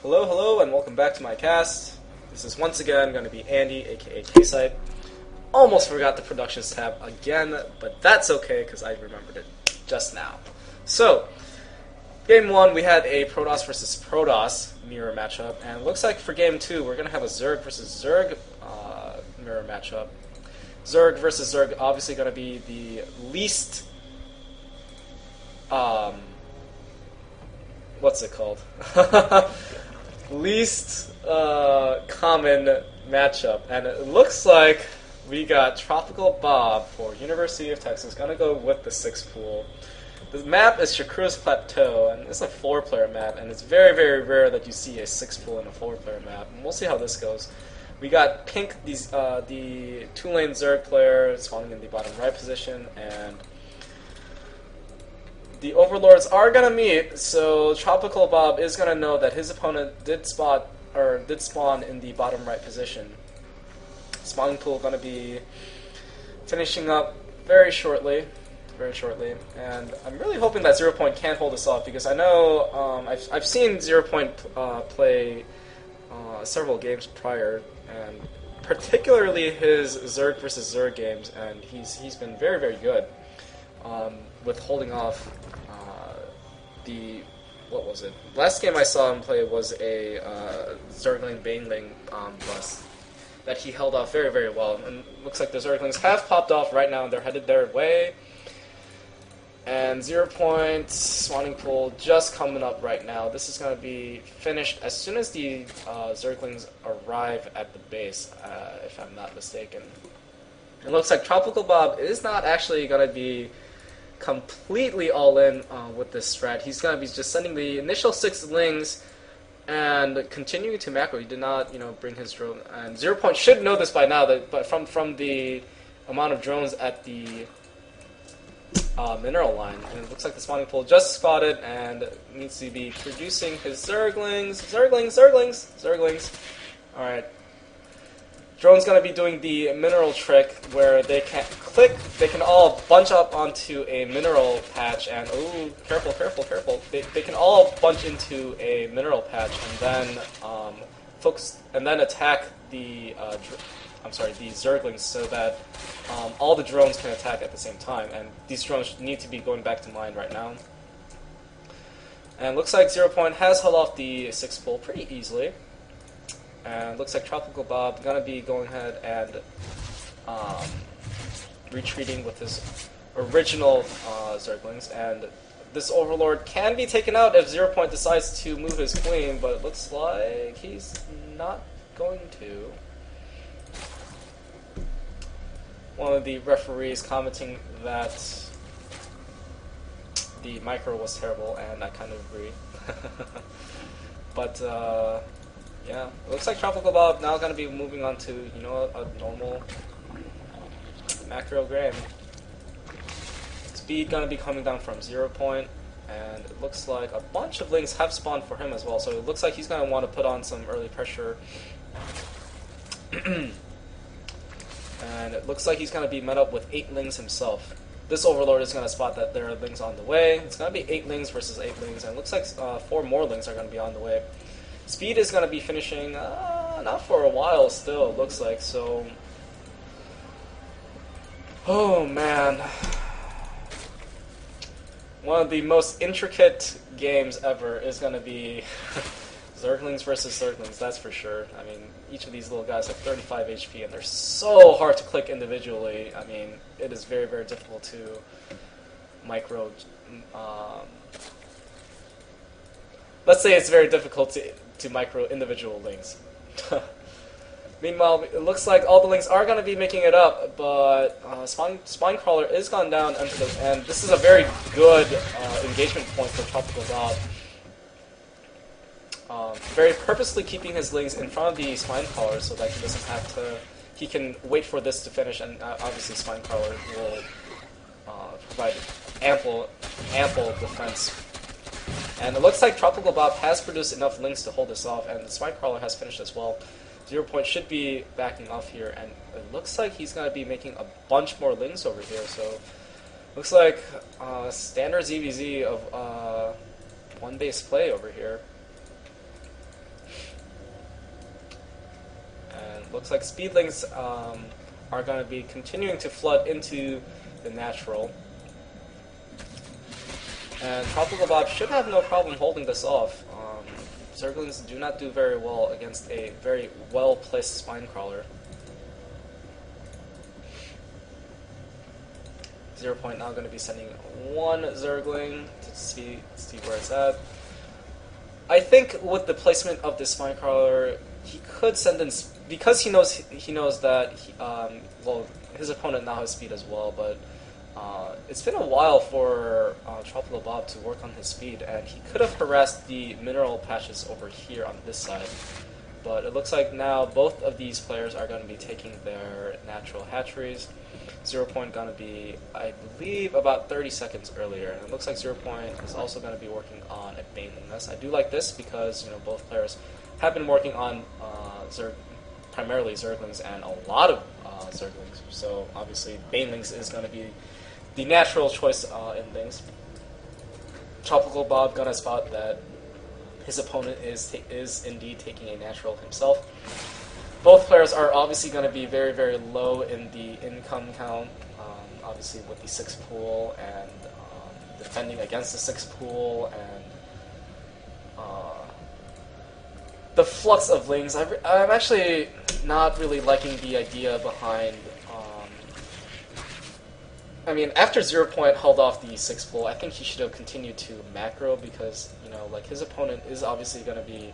Hello, hello, and welcome back to my cast. This is once again going to be Andy, aka K-Side. Almost forgot the Productions tab again, but that's okay because I remembered it just now. So, Game 1 we had a Protoss versus Protoss mirror matchup, and it looks like for Game 2 we're going to have a Zerg versus Zerg mirror matchup. Zerg versus Zerg obviously going to be the least... what's it called? Least common matchup, and it looks like we got TropicalBob for University of Texas gonna go with the 6 pool. The map is Shakura's Plateau, and it's a 4-player map, and it's very, very rare that you see a 6 pool in a 4-player map. And we'll see how this goes. We got Pink, the 2-lane Zerg player, spawning in the bottom right position, and the Overlords are gonna meet, so TropicalBob is gonna know that his opponent did spawn in the bottom right position. Spawning pool gonna be finishing up very shortly, and I'm really hoping that 0 Point can hold this off because I know I've seen 0 Point play several games prior, and particularly his Zerg versus Zerg games, and he's been very, very good with holding off what was it? Last game I saw him play was a Zergling Baneling bust that he held off very, very well. And looks like the Zerglings have popped off right now, and they're headed their way. And 0 Point spawning pool just coming up right now. This is going to be finished as soon as the Zerglings arrive at the base, if I'm not mistaken. It looks like TropicalBob is not actually going to be completely all in with this strat. He's going to be just sending the initial 6 lings and continuing to macro. He did not, bring his drone. And 0 Point should know this by now, but from the amount of drones at the mineral line. And it looks like the spawning pool just spotted and needs to be producing his Zerglings. Zerglings. Alright. Drone's going to be doing the mineral trick where they can all bunch up onto a mineral patch and, ooh, careful. They can all bunch into a mineral patch and then focus and then attack the the Zerglings so that all the drones can attack at the same time, and these drones need to be going back to mine right now. And looks like 0 Point has held off the 6 pool pretty easily. And looks like TropicalBob gonna be going ahead and retreating with his original Zerglings, and this Overlord can be taken out if 0 Point decides to move his queen, but it looks like he's not going to. One of the referees commenting that the micro was terrible, and I kind of agree. But yeah, it looks like TropicalBob now going to be moving on to, a normal macro game. Speed going to be coming down from 0 Point, and it looks like a bunch of lings have spawned for him as well, so it looks like he's going to want to put on some early pressure. And it looks like he's going to be met up with 8 lings himself. This Overlord is going to spot that there are lings on the way. It's going to be 8 lings versus 8 lings, and it looks like 4 more lings are going to be on the way. Speed is going to be finishing, not for a while still, it looks like, so... Oh, man. One of the most intricate games ever is going to be Zerglings versus Zerglings, that's for sure. I mean, each of these little guys have 35 HP, and they're so hard to click individually. I mean, it is very, very difficult to micro... let's say it's very difficult to micro individual lings. Meanwhile, it looks like all the lings are going to be making it up, but Spine Crawler is gone down, and this is a very good engagement point for TropicalBob. Very purposely keeping his lings in front of the Spine Crawler so that he doesn't have to... He can wait for this to finish, and obviously Spine Crawler will provide ample defense. And it looks like TropicalBob has produced enough lings to hold this off, and the Spine Crawler has finished as well. 0 Point should be backing off here, and it looks like he's going to be making a bunch more lings over here, so... Looks like standard ZvZ of one base play over here. looks like Speedlings are going to be continuing to flood into the natural. And TropicalBob should have no problem holding this off. Zerglings do not do very well against a very well-placed Spine Crawler. 0 Point now going to be sending one Zergling to see where it's at. I think with the placement of this Spine Crawler, he could send in, because he knows that well, his opponent now has speed as well, but it's been a while for TropicalBob to work on his speed, and he could have harassed the mineral patches over here on this side. But it looks like now both of these players are going to be taking their natural hatcheries. 0 Point going to be, I believe, about 30 seconds earlier. And it looks like 0 Point is also going to be working on a Baneling nest. I do like this because both players have been working on primarily Zerglings and a lot of Zerglings. So obviously Banelings is going to be the natural choice in things. TropicalBob gonna spot that his opponent is indeed taking a natural himself. Both players are obviously going to be very, very low in the income count, obviously with the 6 pool and defending against the 6 pool and the flux of lings. I'm actually not really liking the idea behind. I mean, after 0 Point held off the 6 pool, I think he should have continued to macro because like his opponent is obviously going to be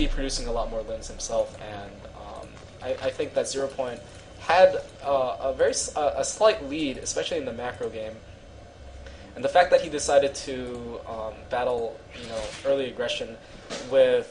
producing a lot more lings himself, and I think that 0 Point had a slight lead, especially in the macro game, and the fact that he decided to battle early aggression with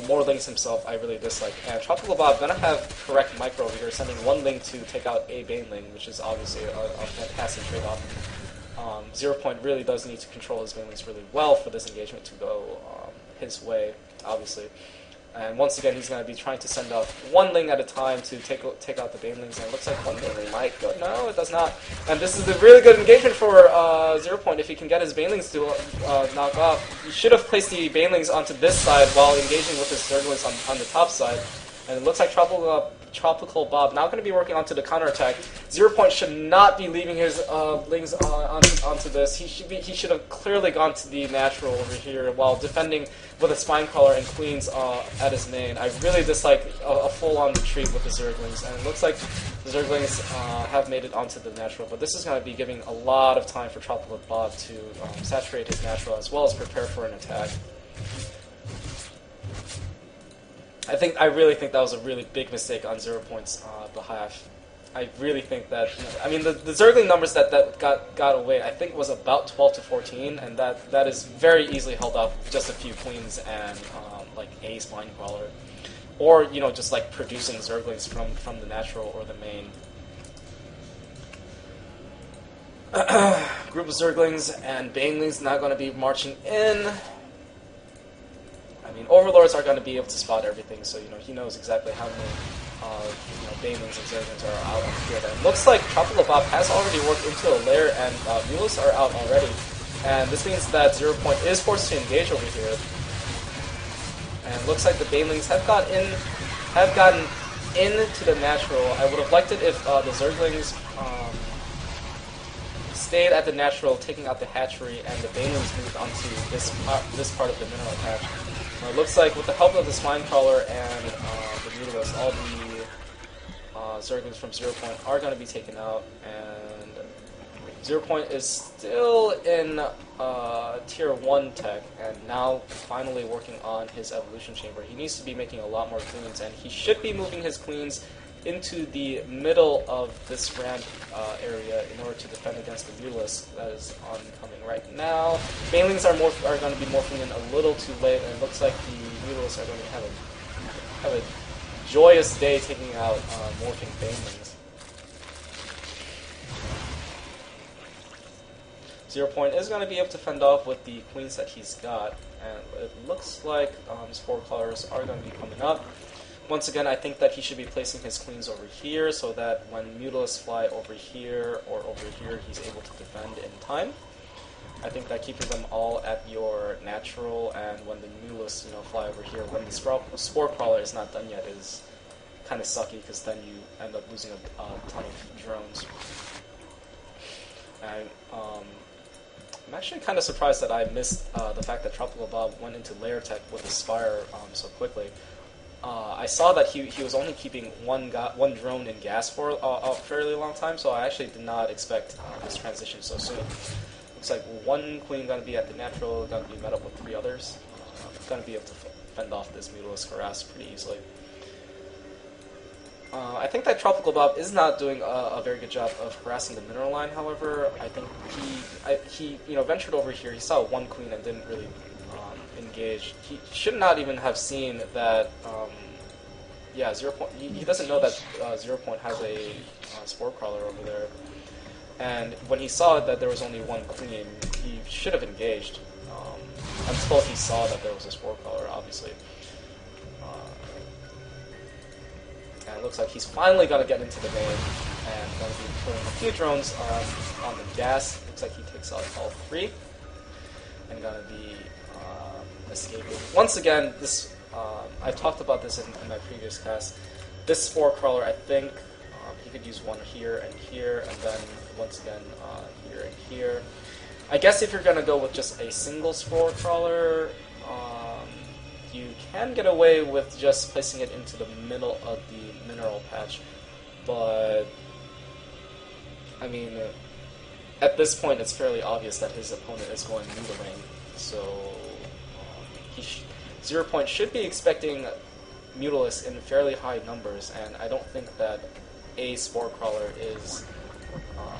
more lings himself, I really dislike. And TropicalBob gonna have correct micro over here, sending one ling to take out a Baneling, which is obviously a fantastic trade-off. 0 Point really does need to control his Banelings really well for this engagement to go his way, obviously. And once again, he's going to be trying to send out one ling at a time to take out the Banelings, and it looks like one Baneling might go. No, it does not. And this is a really good engagement for 0 Point if he can get his Banelings to knock off. He should have placed the Banelings onto this side while engaging with his Zerglings on the top side. And it looks like TropicalBob now going to be working onto the counterattack. 0 Point should not be leaving his lings onto this. He should have clearly gone to the natural over here while defending with a Spine Crawler and Queens at his main. I really dislike a full-on retreat with the Zerglings, and it looks like the Zerglings have made it onto the natural, but this is going to be giving a lot of time for TropicalBob to saturate his natural as well as prepare for an attack. I really think that was a really big mistake on 0 Point's behalf. I really think that, I mean, the Zergling numbers that got away, I think was about 12 to 14, and that is very easily held off with just a few Queens and like a Spine Crawler. Or, just like producing Zerglings from the natural or the main. Group of Zerglings and Banelings not going to be marching in. I mean, Overlords are going to be able to spot everything, so he knows exactly how many Banelings and Zerglings are out on the field. And it looks like TropicalBob has already worked into a lair, and Mules are out already. And this means that 0 Point is forced to engage over here. And it looks like the Banelings have gotten into the natural. I would have liked it if the Zerglings stayed at the natural, taking out the hatchery, and the Banelings moved onto this part of the mineral patch. It looks like with the help of the Spine Crawler and the Mutalisk, all the Zerglings from 0 Point are going to be taken out, and 0 Point is still in Tier 1 tech, and now finally working on his Evolution Chamber. He needs to be making a lot more Queens, and he should be moving his Queens into the middle of this ramp area in order to defend against the Mutalisk that is oncoming right now. Banelings are going to be morphing in a little too late, and it looks like the Mutalisk are going to have a joyous day taking out morphing Banelings. 0 Point is going to be able to fend off with the Queens that he's got, and it looks like his 4 colors are going to be coming up. Once again, I think that he should be placing his Queens over here so that when Mutalisks fly over here or over here, he's able to defend in time. I think that keeping them all at your natural, and when the Mulus, fly over here, when the Spore Crawler is not done yet, is kind of sucky, because then you end up losing a ton of drones. And I'm actually kind of surprised that I missed the fact that TropicalBob went into layer tech with his Spire so quickly. I saw that he was only keeping one drone in gas for a fairly long time, so I actually did not expect this transition so soon. Looks like one queen gonna be at the natural, gonna be met up with 3 others. Gonna be able to fend off this Mutalisk harass pretty easily. I think that TropicalBob is not doing a very good job of harassing the mineral line. However, I think he ventured over here. He saw one queen and didn't really engage. He should not even have seen that. Yeah, 0. He doesn't know that 0. Has a Spore Crawler over there. And when he saw that there was only one queen, he should have engaged until he saw that there was a Spore Crawler, obviously. And it looks like he's finally going to get into the game and going to be putting a few drones on the gas. Looks like he takes out all 3 and going to be escaping. Once again, this I talked about this in my previous cast. This Spore Crawler, I think he could use one here, and then once again here and here. I guess if you're going to go with just a single Spore Crawler, you can get away with just placing it into the middle of the mineral patch, but I mean, at this point it's fairly obvious that his opponent is going noodling, so 0. Should be expecting Mutalisk in fairly high numbers, and I don't think that a Spore Crawler is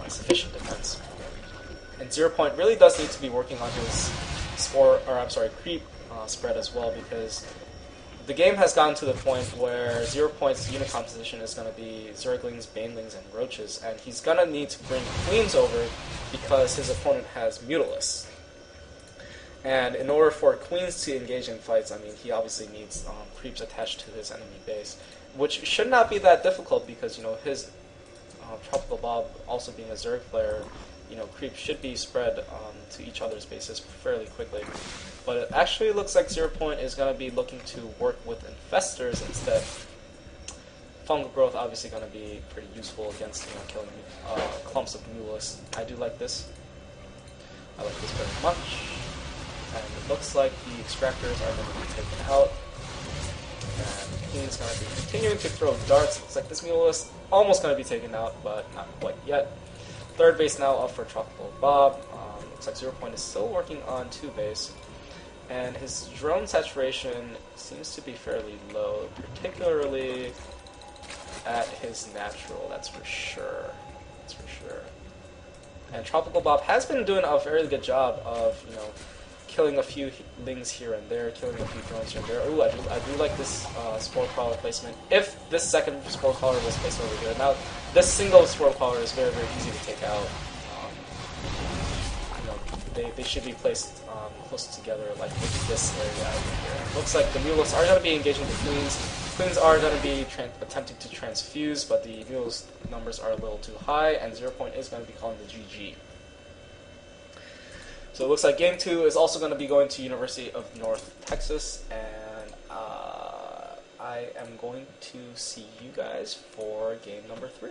sufficient defense. And 0. Really does need to be working on his creep spread as well, because the game has gotten to the point where 0's unit composition is going to be Zerglings, Banelings, and Roaches, and he's going to need to bring Queens over because his opponent has Mutalisks. And in order for Queens to engage in fights, I mean, he obviously needs creeps attached to his enemy base, which should not be that difficult because, his TropicalBob also being a Zerg player, creeps should be spread to each other's bases fairly quickly. But it actually looks like 0. Is going to be looking to work with Infestors instead. Fungal Growth obviously going to be pretty useful against killing clumps of Mutalisks. I do like this. I like this very much. And it looks like the Extractors are going to be taken out. And Queen's going to be continuing to throw darts. Looks like this Mutalisk almost going to be taken out, but not quite yet. 3rd base now up for TropicalBob. Looks like 0. Is still working on 2 base. And his drone saturation seems to be fairly low, particularly at his natural, that's for sure. And TropicalBob has been doing a very good job of, killing a few lings here and there, killing a few drones here and there. Ooh, I do like this Spore Crawler placement. If this second Spore Crawler was placed over here, now this single Spore Crawler is very, very easy to take out. They should be placed close together, like with this area over here. Looks like the Mutalisks are going to be engaging the Queens. Queens are going to be attempting to transfuse, but the Mutalisk numbers are a little too high, and 0. Is going to be calling the GG. So it looks like Game 2 is also going to be going to University of North Texas, and I am going to see you guys for Game number 3.